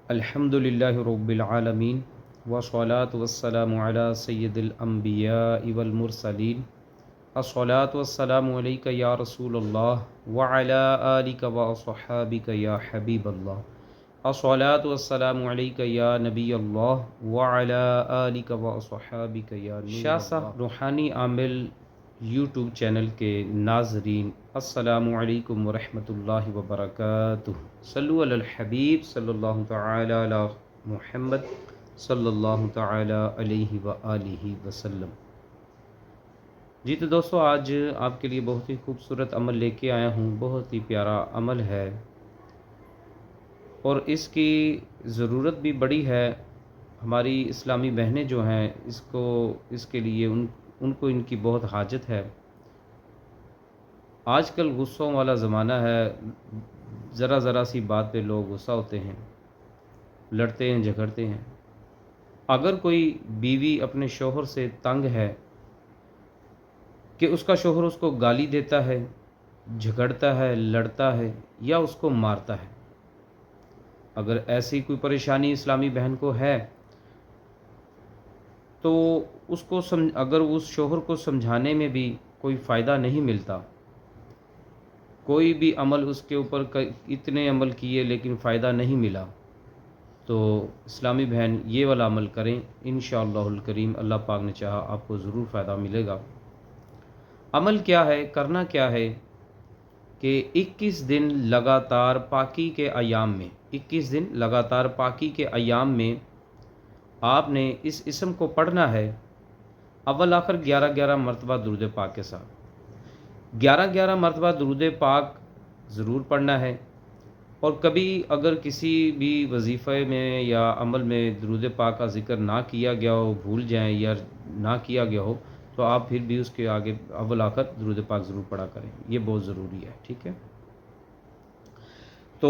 الحمدللہ رب العالمین والصلاة والسلام علی سید الانبیاء والمرسلین الصلاة والسلام علیک یا رسول اللہ وعلی آلک واصحابک یا حبیب اللہ الصلاة والسلام علیک یا نبی اللہ وعلی آلک واصحابک یا نور شاہ صاحب روحانی عامل یوٹیوب چینل کے ناظرین، السلام علیکم ورحمۃ اللہ وبرکاتہ۔ صلو علی الحبیب صلی اللہ تعالی علی محمد صلی اللہ تعالی علیہ وآلہ وسلم۔ جی تو دوستو، آج آپ کے لیے بہت ہی خوبصورت عمل لے کے آیا ہوں، بہت ہی پیارا عمل ہے اور اس کی ضرورت بھی بڑی ہے۔ ہماری اسلامی بہنیں جو ہیں اس کے لیے ان کو ان کی بہت حاجت ہے۔ آج کل غصوں والا زمانہ ہے، ذرا سی بات پہ لوگ غصہ ہوتے ہیں، لڑتے ہیں، جھگڑتے ہیں۔ اگر کوئی بیوی اپنے شوہر سے تنگ ہے کہ اس کا شوہر اس کو گالی دیتا ہے، جھگڑتا ہے، لڑتا ہے یا اس کو مارتا ہے، اگر ایسی کوئی پریشانی اسلامی بہن کو ہے تو اگر اس شوہر کو سمجھانے میں بھی کوئی فائدہ نہیں ملتا، کوئی بھی عمل اس کے اوپر اتنے عمل کیے لیکن فائدہ نہیں ملا، تو اسلامی بہن یہ والا عمل کریں، انشاءاللہ الکریم اللہ پاک نے چاہا آپ کو ضرور فائدہ ملے گا۔ عمل کیا ہے، کرنا کیا ہے کہ 21 دن لگاتار پاکی کے ایام میں 21 دن لگاتار پاکی کے ایام میں آپ نے اس اسم کو پڑھنا ہے، اول آخر 11 مرتبہ درود پاک کے ساتھ 11 مرتبہ درود پاک ضرور پڑھنا ہے۔ اور کبھی اگر کسی بھی وظیفے میں یا عمل میں درود پاک کا ذکر نہ کیا گیا ہو، بھول جائیں یا نہ کیا گیا ہو، تو آپ پھر بھی اس کے آگے اول آخر درود پاک ضرور پڑھا کریں، یہ بہت ضروری ہے، ٹھیک ہے۔ تو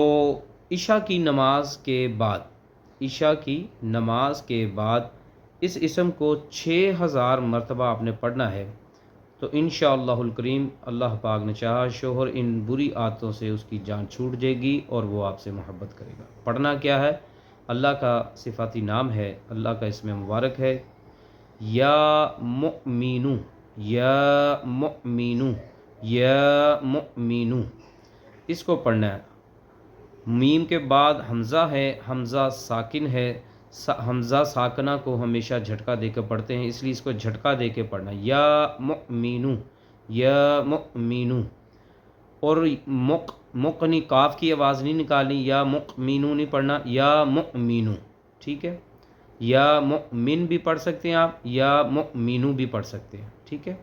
عشاء کی نماز کے بعد اس اسم کو 6000 مرتبہ آپ نے پڑھنا ہے، تو انشاءاللہ الکریم اللہ پاک نے چاہا شوہر ان بری عادتوں سے اس کی جان چھوٹ جائے گی اور وہ آپ سے محبت کرے گا۔ پڑھنا کیا ہے؟ اللہ کا صفاتی نام ہے، اللہ کا اسم مبارک ہے، یا مؤمنو، یا مؤمنو، یا مؤمنو، اس کو پڑھنا ہے۔ میم کے بعد حمزہ ہے، حمزہ ساکن ہے، حمزہ ساکنہ کو ہمیشہ جھٹکا دے کے پڑھتے ہیں، اس لیے اس کو جھٹکا دے کے پڑھنا، یا مؤمنو، یا مؤمنو۔ اور مقنی قاف کی آواز نہیں نکالنی، یا مؤمنو نہیں پڑھنا، یا مؤمنو، ٹھیک ہے۔ یا مؤمن بھی پڑھ سکتے ہیں آپ، یا مؤمنو بھی پڑھ سکتے ہیں، ٹھیک ہے۔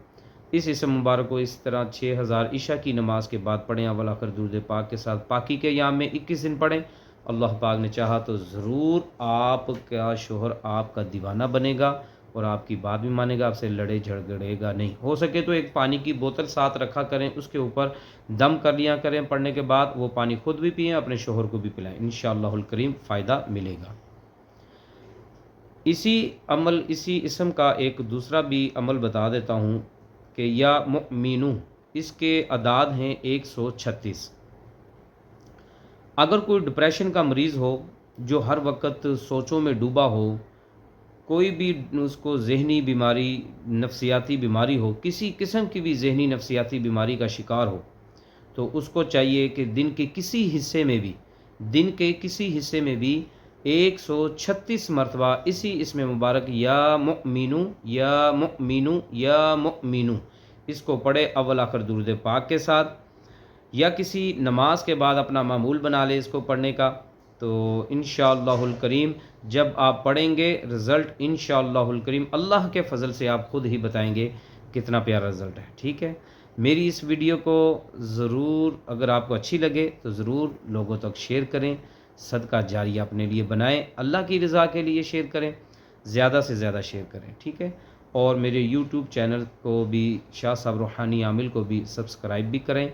اس اسم مبارک کو اس طرح 6000 عشاء کی نماز کے بعد پڑھیں، اول آخر درود پاک کے ساتھ پاکی کے ایام میں 21 دن پڑھیں۔ اللہ پاک نے چاہا تو ضرور آپ کا شوہر آپ کا دیوانہ بنے گا اور آپ کی بات بھی مانے گا، آپ سے لڑے جھگڑے گا نہیں۔ ہو سکے تو ایک پانی کی بوتل ساتھ رکھا کریں، اس کے اوپر دم کر لیا کریں پڑھنے کے بعد، وہ پانی خود بھی پئیں، اپنے شوہر کو بھی پلائیں، انشاءاللہ الکریم فائدہ ملے گا۔ اسی اسم کا ایک دوسرا بھی عمل بتا دیتا ہوں کہ یا مؤمنو، اس کے اعداد ہیں 136۔ اگر کوئی ڈپریشن کا مریض ہو جو ہر وقت سوچوں میں ڈوبا ہو، کوئی بھی اس کو ذہنی بیماری، نفسیاتی بیماری ہو، کسی قسم کی بھی ذہنی نفسیاتی بیماری کا شکار ہو، تو اس کو چاہیے کہ دن کے کسی حصے میں بھی 136 مرتبہ اسی اسم مبارک یا مؤمنو، یا مؤمنو، یا مؤمنو، اس کو پڑھے اول آخر درود پاک کے ساتھ، یا کسی نماز کے بعد اپنا معمول بنا لے اس کو پڑھنے کا، تو انشاءاللہ الکریم جب آپ پڑھیں گے رزلٹ انشاءاللہ الکریم اللہ کے فضل سے آپ خود ہی بتائیں گے کتنا پیارا رزلٹ ہے، ٹھیک ہے۔ میری اس ویڈیو کو ضرور اگر آپ کو اچھی لگے تو ضرور لوگوں تک شیئر کریں، صدقہ جاریہ اپنے لیے بنائیں، اللہ کی رضا کے لیے شیئر کریں، زیادہ سے زیادہ شیئر کریں، ٹھیک ہے۔ اور میرے یوٹیوب چینل کو بھی، شاہ صاحب روحانی عامل کو بھی سبسکرائب بھی کریں،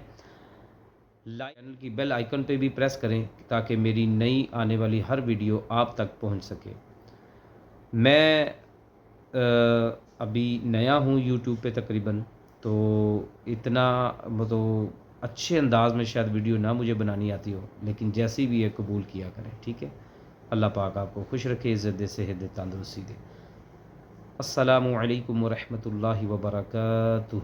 چینل کی بیل آئیکن پہ بھی پریس کریں تاکہ میری نئی آنے والی ہر ویڈیو آپ تک پہنچ سکے۔ میں ابھی نیا ہوں یوٹیوب پہ تقریباً، تو اتنا اچھے انداز میں شاید ویڈیو نہ مجھے بنانی آتی ہو، لیکن جیسی بھی ہے قبول کیا کریں، ٹھیک ہے۔ اللہ پاک آپ کو خوش رکھے، عزت دے، صحت دے، تندرستی دے۔ السلام علیکم ورحمۃ اللہ وبرکاتہ۔